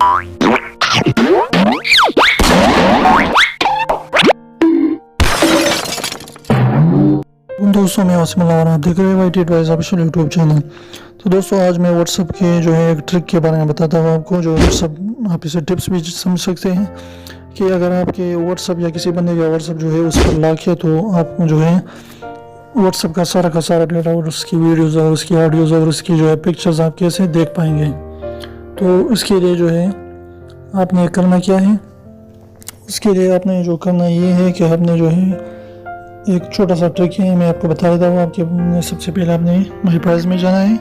दोस्तों मैं आसिम और आप देख रहे हैं white advice official YouTube channel. तो दोस्तों आज मैं व्हाट्सअप के जो है एक ट्रिक के बारे में बताता हूँ आपको, जो व्हाट्सअप आप इसे टिप्स भी समझ सकते हैं कि अगर आपके व्हाट्सअप या किसी बंदे का व्हाट्सअप जो है उस पर लॉक है तो आप जो है व्हाट्सअप का सारा डेटा और उसकी वीडियोज़ और उसकी ऑडियोज़ और उसकी जो है पिक्चर्स आप कैसे देख पाएंगे। तो इसके लिए जो है आपने करना क्या है, उसके लिए आपने जो करना ये है कि आपने जो है एक छोटा सा ट्रिक है, मैं आपको बता देता हूँ। आपके सबसे पहले आपने माई प्राइस में जाना है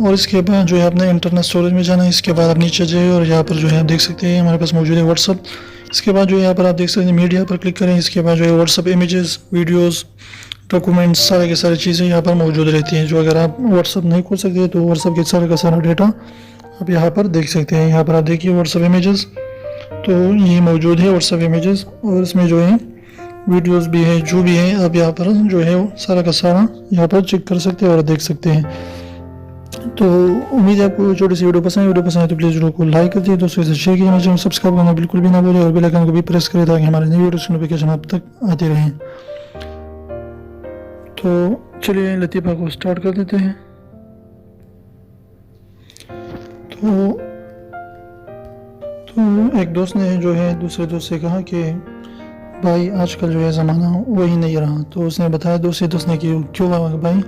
और इसके बाद जो है आपने इंटरनेट स्टोरेज में जाना है। इसके बाद आप नीचे जाइए और यहाँ पर जो है आप देख सकते हैं हमारे पास मौजूद है व्हाट्सअप। इसके बाद जो है यहाँ पर आप देख सकते हैं मीडिया पर क्लिक करें। इसके बाद जो है व्हाट्सअप इमेजेस, वीडियोज़, डॉक्यूमेंट्स, सारे के सारी चीज़ें यहाँ पर मौजूद रहती हैं। जो अगर आप व्हाट्सअप नहीं खोल सकते तो व्हाट्सअप के सारा का सारा डेटा आप यहाँ पर देख सकते हैं। यहाँ पर आप देखिए व्हाट्सअप इमेजेस, तो ये मौजूद है व्हाट्सअप इमेजेस और इसमें जो है वीडियोस भी है, जो भी है आप यहाँ पर जो है सारा का सारा यहाँ पर चेक कर सकते हैं और देख सकते हैं। तो उम्मीद है आपको छोटी सी वीडियो पसंद है तो प्लीज़ वीडियो को लाइक कर दिए, दोस्तों से शेयर कीजिए, मुझे सब्सक्राइब करना बिल्कुल भी ना भूलें और बेल आइकन को भी प्रेस करें ताकि हमारे नई वीडियो की नोटिफिकेशन आप तक आती रहें। तो चलिए लतीफ़ा को स्टार्ट कर देते हैं। तो एक दोस्त ने जो है दूसरे दोस्त से कहा कि भाई आजकल जो है ज़माना वही नहीं रहा। तो उसने बताया दोस्त ने कि क्यों भाई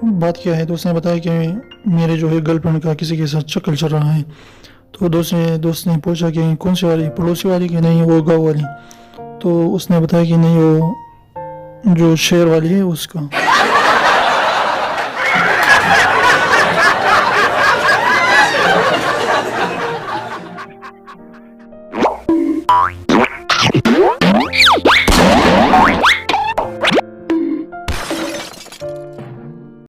बात क्या है। तो उसने बताया कि मेरे जो है गर्लफ्रेंड का किसी के साथ चक्कर चल रहा है। तो दोस्त ने पूछा कि कौन सी वाली, पड़ोसी वाली कि नहीं वो गाँव वाली। तो उसने बताया कि नहीं वो जो शहर वाली है उसका।